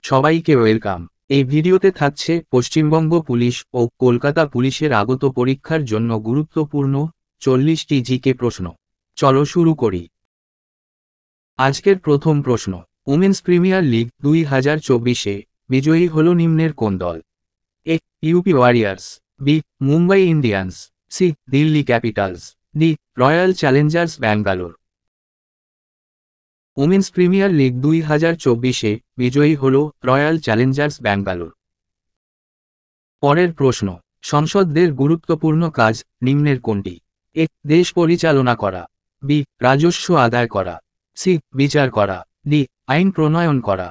সবাইকে ওয়েলকাম। এই ভিডিওতে থাকছে পশ্চিমবঙ্গ পুলিশ ও কলকাতা পুলিশের আগত পরীক্ষার জন্য গুরুত্বপূর্ণ 40টি জিকে প্রশ্ন। চলো শুরু করি। আজকের প্রথম প্রশ্ন, উমেন্স প্রিমিয়ার লিগ 2024-এ বিজয়ী হল নিম্নের কোন দল? A. UP Warriors, B. Mumbai Indians, C. Delhi Capitals, D. Royal Challengers Bangalore. Women's Premier League 2024-এ বিজয়ী হল রয়্যাল চ্যালেঞ্জার্স ব্যাঙ্গালোর। পরের প্রশ্ন, সংসদদের গুরুত্বপূর্ণ কাজ নিম্নের কোনটি? এ. দেশ পরিচালনা করা, বি. রাজস্ব আদায় করা, সি. বিচার করা, ডি. আইন প্রণয়ন করা।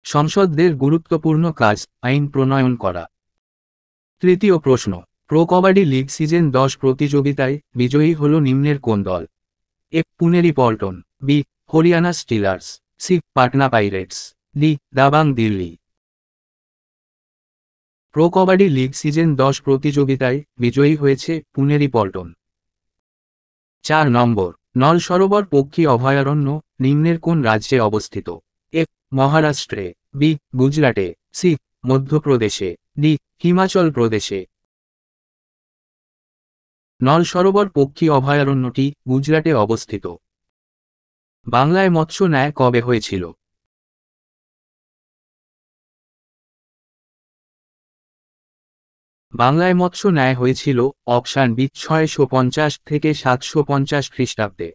সংসদদের গুরুত্বপূর্ণ কাজ আইন প্রণয়ন করা। তৃতীয় প্রশ্ন, প্রো কবাডি লিগ সিজন 10 প্রতিযোগিতায় বিজয়ী হল নিম্নের কোন দল? A. Puneri Paltan, B. Haryana Steelers, C. Patna Pirates, D. Dabang Delhi. Pro Kabaddi League season 10 প্রতিযোগিতায় বিজয়ী হয়েছে পুনেরি পল্টন। 4 নম্বর, নল সরোবর পক্ষী অভয়ারণ্য নিম্নের কোন রাজ্যে অবস্থিত? এ. মহারাষ্ট্রে, বি. গুজরাটে, সি. মধ্যপ্রদেশে, ডি. হিমাচল প্রদেশে। নল সরোবর পক্ষী অভয়ারণ্যটি গুজরাটে অবস্থিত। বাংলায় মৎস্য ন্যায় কবে হয়েছিল? বাংলায় মৎস্য ন্যায় হয়েছিল অপশান বি 650 থেকে 750 খ্রিস্টাব্দে।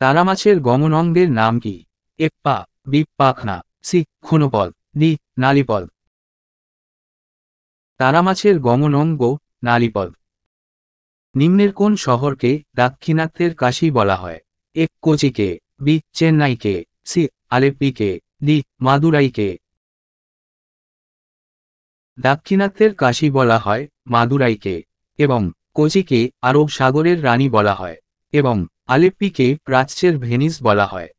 তারামাছের গমন অঙ্গের নাম কি? এ. পা, বি. পাখনা, সি. ক্ষণপদ, ডি. নালীপদ। তারামাছের গমন অঙ্গ নালীপদ। নিম্নের কোন শহরকে দাক্ষিণাত্যের কাশী বলা হয়? এ. কোচিকে, বি. চেন্নাইকে, সি. আলেপ্পিকে, ডি. মাদুরাইকে। দাক্ষিণাত্যের কাশী বলা হয় মাদুরাইকে, এবং কোচিকে আরব সাগরের রানী বলা হয়, এবং আলেপ্পিকে প্রাচ্যের ভেনিস বলা হয়।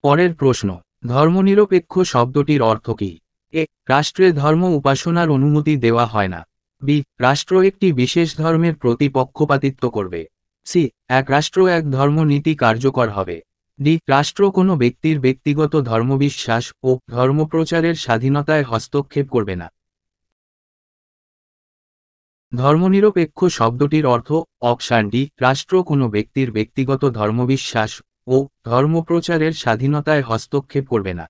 পরের প্রশ্ন, ধর্মনিরপেক্ষ শব্দটির অর্থ কী? এ. রাষ্ট্রে ধর্ম উপাসনার অনুমতি দেওয়া হয় না, বি. রাষ্ট্র একটি বিশেষ ধর্মের প্রতি পক্ষপাতিত্ব করবে, সি. এক রাষ্ট্র এক ধর্ম নীতি কার্যকর হবে, ডি. রাষ্ট্র কোনো ব্যক্তির ব্যক্তিগত ধর্মবিশ্বাস ও ধর্মপ্রচারের স্বাধীনতায় হস্তক্ষেপ করবে না। ধর্মনিরপেক্ষ শব্দটির অর্থ অপশান ডি, রাষ্ট্র কোনো ব্যক্তির ব্যক্তিগত ধর্মবিশ্বাস ও ধর্মপ্রচারের স্বাধীনতায় হস্তক্ষেপ করবে না।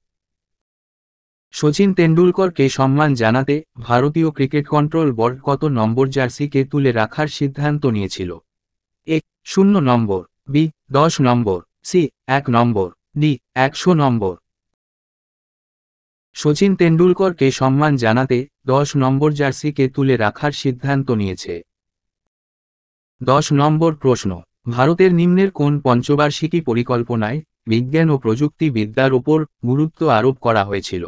শচীন তেন্ডুলকরকে সম্মান জানাতে ভারতীয় ক্রিকেট কন্ট্রোল বোর্ড কত নম্বর জার্সিকে তুলে রাখার সিদ্ধান্ত নিয়েছিল? এ. 0 নম্বর, বি. 10 নম্বর, সি. 1 নম্বর, ডি. 100 নম্বর। শচীন তেন্ডুলকরকে সম্মান জানাতে 10 নম্বর জার্সিকে তুলে রাখার সিদ্ধান্ত নিয়েছে। 10 নম্বর প্রশ্ন, ভারতের নিম্নের কোন পঞ্চবার্ষিকী পরিকল্পনায় বিজ্ঞান ও প্রযুক্তি বিদ্যার ওপর গুরুত্ব আরোপ করা হয়েছিল?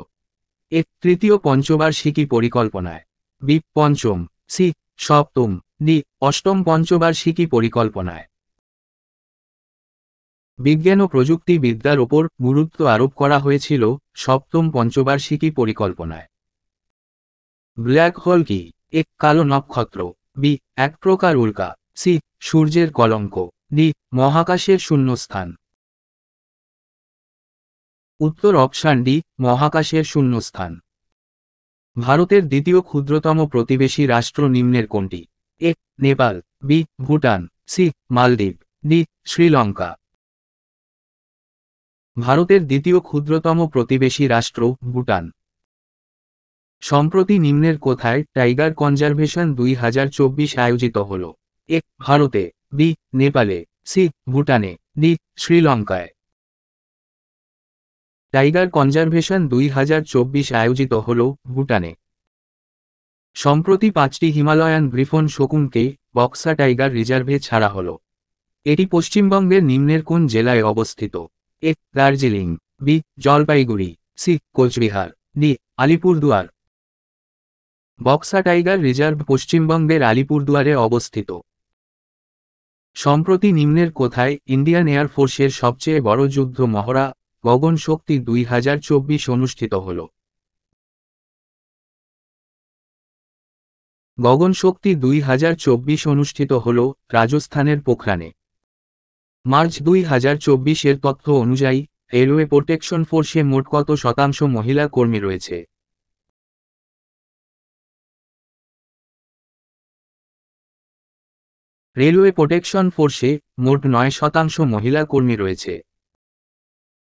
এ. তৃতীয় পঞ্চবার্ষিকী পরিকল্পনায়, বি. পঞ্চম, সি. সপ্তম, ডি. অষ্টম পঞ্চবার্ষিকী পরিকল্পনায়। বিজ্ঞান ও প্রযুক্তি বিদ্যার ওপর গুরুত্ব আরোপ করা হয়েছিল সপ্তম পঞ্চবার্ষিকী পরিকল্পনায়। ব্ল্যাক হোল কি? এ. কালো নক্ষত্র, বি. এক প্রকার উল্কা, সি. সূর্যের কলঙ্ক, ডি. মহাকাশের শূন্যস্থান। উত্তর অপশান ডি, মহাকাশের শূন্যস্থান। ভারতের দ্বিতীয় ক্ষুদ্রতম প্রতিবেশী রাষ্ট্র নিম্নের কোনটি? এ. নেপাল, বি. ভুটান, সি. মালদ্বীপ, ডি. শ্রীলঙ্কা। ভারতের দ্বিতীয় ক্ষুদ্রতম প্রতিবেশী রাষ্ট্র ভুটান। সম্প্রতি নিম্নের কোথায় টাইগার কনজারভেশন 2024 আয়োজিত হল? এ. ভারতে, বি. নেপালে, সি. ভুটানে, ডি. শ্রীলঙ্কায়। টাইগার কনজারভেশন 2024 আয়োজিত হল ভুটানে। সম্প্রতি 5টি হিমালয়ান গ্রিফন শকুনকে বক্সা টাইগার রিজার্ভে ছাড়া হল। এটি পশ্চিমবঙ্গের নিম্নের কোন জেলায় অবস্থিত? A. Darjeeling, B. Jalpaiguri, C. Coochbehar, D. Alipurduar. Buxa tiger reserve পশ্চিমবঙ্গের আলিপুরদুয়ারে অবস্থিত। সম্প্রতি নিম্নের কোথায় ইন্ডিয়ান এয়ারফোর্সের সবচেয়ে বড় যুদ্ধ মহড়া গগন শক্তি 2024 অনুষ্ঠিত হল? গগন শক্তি 2024 অনুষ্ঠিত হল রাজস্থানের পোখরানে। মার্চ 2024 এর তথ্য অনুযায়ী রেলওয়ে প্রোটেকশন ফোর্সে মোট কত শতাংশ মহিলা কর্মী রয়েছে? রেলওয়ে প্রোটেকশন ফোর্সে মোট 9% মহিলা কর্মী রয়েছে।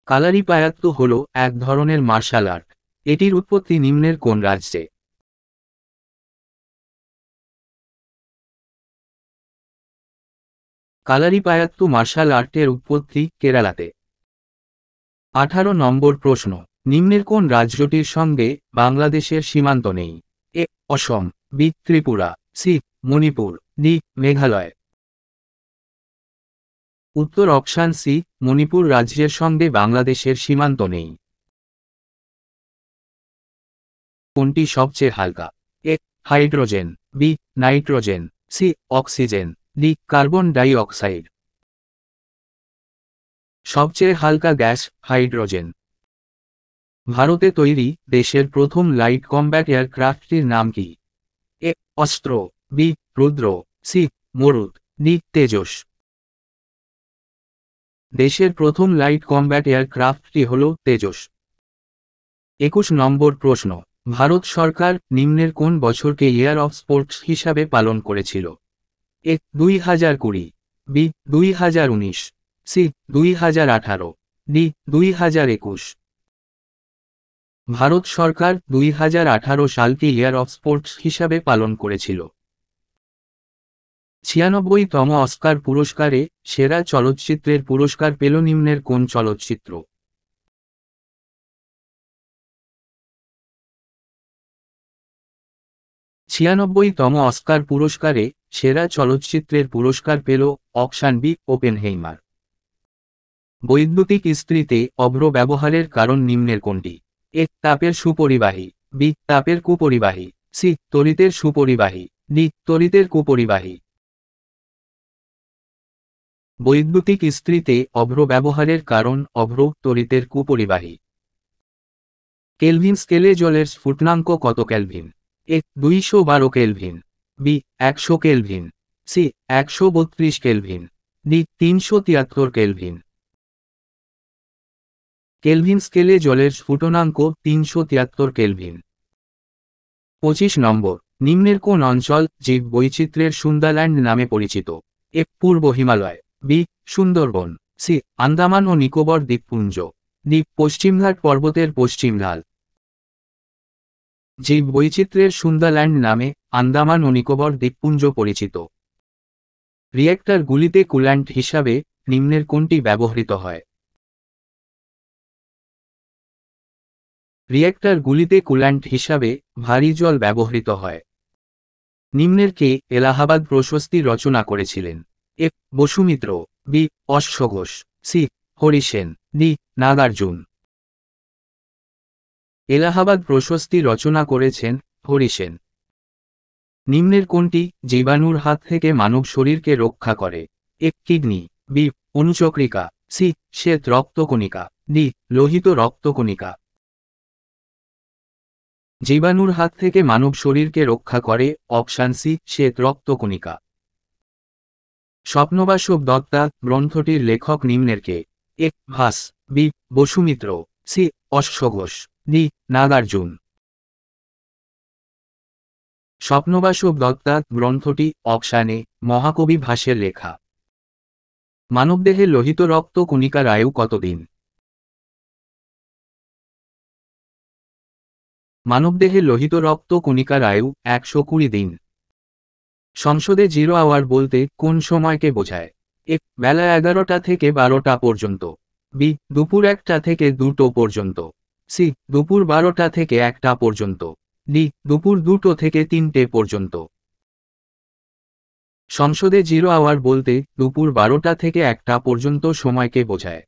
কালারিপায়াত্তু হল এক ধরনের মার্শাল আর্ট। এটির উৎপত্তি নিম্নের কোন রাজ্যে? কালারিপায়াত্তু মার্শাল আর্টের উৎপত্তি কেরালাতে। 18 নম্বর প্রশ্ন, নিম্নের কোন রাজ্যটির সঙ্গে বাংলাদেশের সীমান্ত নেই? A Assam, B Tripura, C Manipur, D Meghalaya. উত্তর অপশান সি, মণিপুর রাজ্যের সঙ্গে বাংলাদেশের সীমান্ত নেই। কোনটি সবচেয়ে হালকা? A hydrogen, B nitrogen, C oxygen, D carbon dioxide. সবচেয়ে হালকা গ্যাস হাইড্রোজেন। ভারতে তৈরি দেশের প্রথম লাইট কমব্যাট এয়ারক্রাফটটির নাম কি? এ অস্ত্র, বি রুদ্র, সি মরুত, ডি তেজস। দেশের প্রথম লাইট কমব্যাট এয়ারক্রাফটটি হল তেজস। 21 নম্বর প্রশ্ন, ভারত সরকার নিম্নের কোন বছরকে ইয়ার অফ স্পোর্টস হিসাবে পালন করেছিল? এ 2020, B 2019, C 2018, D 2021। Bharat Sarkar 2018 Salkia year of sports হিসাবে পালন করেছিল। 96তম অস্কার পুরস্কারে সেরা চলচ্চিত্রের পুরস্কার পেল নিম্নের কোন চলচ্চিত্র? 96তম অস্কার পুরস্কারে সেরা চলচ্চিত্রের পুরস্কার পেল অপশান বি ওপেনহেইমার। বৈদ্যুতিক ইস্ত্রিতে অভ্র ব্যবহারের কারণ নিম্নের কোনটি? এ তাপের সুপরিবাহী, বি তাপের কুপরিবাহী, সি তড়িতের সুপরিবাহী, ডি তড়িতের কুপরিবাহী। বৈদ্যুতিক ইস্ত্রিতে অভ্র ব্যবহারের কারণ অভ্র তড়িতের কুপরিবাহী। কেলভিন স্কেলে জলের স্ফুটনাঙ্ক কত kelvin? A 212 kelvin, B 100 kelvin, C 132 kelvin, D 373 kelvin. Kelvin স্কেলে জলের স্ফুটনাঙ্ক 373 কেলভিন। 25 নম্বর, নিম্নের কোন অঞ্চল জীব বৈচিত্র্যের সুন্দরল্যান্ড নামে পরিচিত? এ পূর্ব হিমালয়, বি সুন্দরবন, সি আন্দামান ও নিকোবর দ্বীপপুঞ্জ, ডি পশ্চিমঘাট পর্বতের পশ্চিম ঢাল। জীব বৈচিত্র্যের সুন্দরল্যান্ড নামে আন্দামান ও নিকোবর দ্বীপপুঞ্জ পরিচিত। রিয়েক্টর গুলিতে কুল্যান্ট হিসাবে নিম্নের কোনটি ব্যবহৃত হয়? রিয়েক্টর গুলিতে কুল্যান্ট হিসাবে ভারী জল ব্যবহৃত হয়। নিম্নের কে এলাহাবাদ প্রশস্তি রচনা করেছিলেন? এ বসুমিত্র, বি অশ্বঘোষ, সি হরিসেন, ডি নাগার্জুন। এলাহাবাদ প্রশস্তি রচনা করেছেন হরিসেন। নিম্নের কোনটি জীবাণুর হাত থেকে মানব শরীরকে রক্ষা করে? এ কিডনি, বি অনুচক্রিকা, সি শ্বেত রক্তকণিকা, ডি লোহিত রক্তকণিকা। জীবাণুর হাত থেকে মানব শরীরকে রক্ষা করে অপশান সি শ্বেত রক্তকণিকা। স্বপ্নবাসব দত্তা গ্রন্থটির লেখক নিম্নের কে? A Bhasa, B Vasumitra, C অশ্বঘোষ, ডি নাগার্জুন। স্বপ্নবাসব দত্তা গ্রন্থটি অপশানে মহাকবি ভাসের লেখা। মানবদেহে লোহিত রক্ত কণিকার আয়ু কতদিন? মানবদেহে লোহিত রক্ত কণিকার আয়ু 120 দিন। সংসদে 0 আওয়ার বলতে কোন সময়কে বোঝায়? এ বেলা 11টা থেকে 12টা পর্যন্ত, বি দুপুর 1টা থেকে 2টো পর্যন্ত, সি দুপুর 12টা থেকে 1টা পর্যন্ত, ডি দুপুর 2টো থেকে 3টে পর্যন্ত। সংসদে 0 আওয়ার বলতে দুপুর 12টা থেকে 1টা পর্যন্ত সময়কে বোঝায়।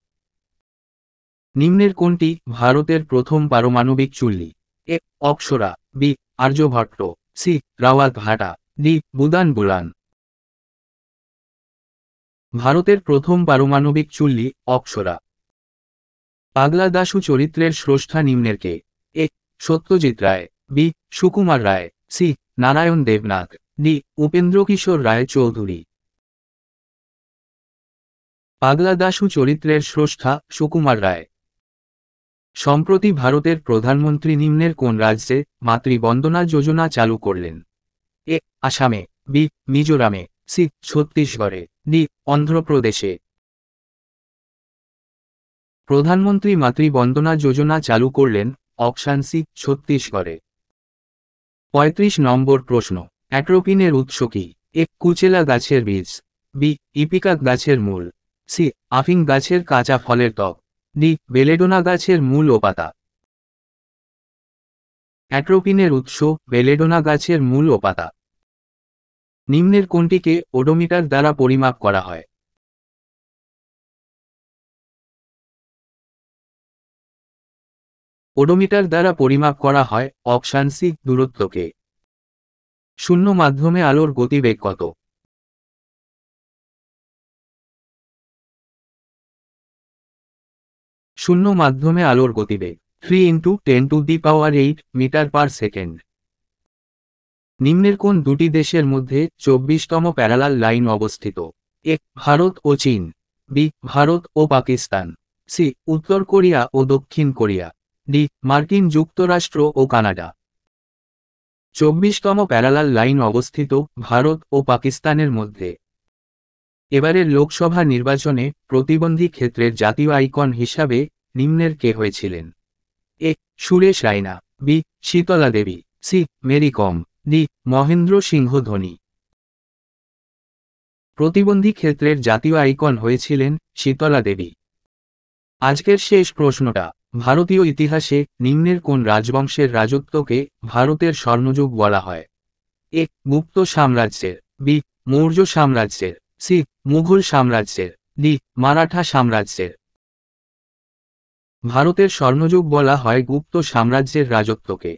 নিম্নের কোনটি ভারতের প্রথম পারমাণবিক চুল্লি? এ অপ্সরা, বি আর্যভট্ট, সি রাওয়াত ভাটা, ডি বুদান বুলান। ভারতের প্রথম পারমাণবিক চুল্লি অপ্সরা। পাগলা দাশু চরিত্রের স্রষ্টা নিম্নের কে? এ Satyajit Ray, B Sukumar Ray, C Narayan Debnath, D Upendrakishore রায় চৌধুরী। পাগলা দাশু চরিত্রের স্রষ্টা সুকুমার রায়। সম্প্রতি ভারতের প্রধানমন্ত্রী নিম্নের কোন রাজ্যে মাতৃবন্দনা যোজনা চালু করলেন? এ. আসামে, বি. মিজোরামে, সি. ছত্তিশগড়ে, ডি. অন্ধ্রপ্রদেশে। প্রধানমন্ত্রী মাতৃবন্দনা যোজনা চালু করলেন অপশান সি, ছত্তিশগড়ে। ৩৫ নম্বর প্রশ্ন, অ্যাট্রোপিনের উৎস কি? এ. কুচেলা গাছের বীজ, বি. ইপিকাক গাছের মূল, সি. আফিং গাছের কাঁচা ফলের ত্বক, ডি. বেলেডোনা গাছের মূল ও পাতা। অ্যাট্রোপিনের উৎস বেলেডোনা গাছের মূল ও পাতা। নিম্নের কোনটিকে ওডোমিটার দ্বারা পরিমাপ করা হয়? ওডোমিটার দ্বারা পরিমাপ করা হয় অপশান সি, দূরত্বকে। শূন্য মাধ্যমে আলোর গতিবেগ কত? শূন্য মাধ্যমে আলোর গতিবেগ 3 × 10⁸ মিটার পার সেকেন্ড। নিম্নের কোন দুটি দেশের মধ্যে 24তম প্যারালাল লাইন অবস্থিত? এ. ভারত ও চীন, বি. ভারত ও পাকিস্তান, সি. উত্তর কোরিয়া ও দক্ষিণ কোরিয়া, ডি. মার্কিন যুক্তরাষ্ট্র ও কানাডা। 24তম প্যারালাল লাইন অবস্থিত ভারত ও পাকিস্তানের মধ্যে। এবারের লোকসভা নির্বাচনে প্রতিবন্ধী ক্ষেত্রের জাতীয় আইকন হিসাবে নিম্নের কে হয়েছিলেন? এ. সুরেশ রায়না, বি. শীতলা দেবী, সি. মেরি কম, ডি. মহেন্দ্র সিংহ ধোনি। প্রতিবন্ধী ক্ষেত্রের জাতীয় আইকন হয়েছিলেন শীতলা দেবী। আজকের শেষ প্রশ্নটা, ভারতীয় ইতিহাসে নিম্নের কোন রাজবংশের রাজত্বকে ভারতের স্বর্ণযুগ বলা হয়? এ. গুপ্ত সাম্রাজ্যের, বি. মৌর্য সাম্রাজ্যের, সি. মুঘল সাম্রাজ্যের, ডি. মারাঠা সাম্রাজ্যের। ভারতের স্বর্ণযুগ বলা হয় গুপ্ত সাম্রাজ্যের রাজত্বকে।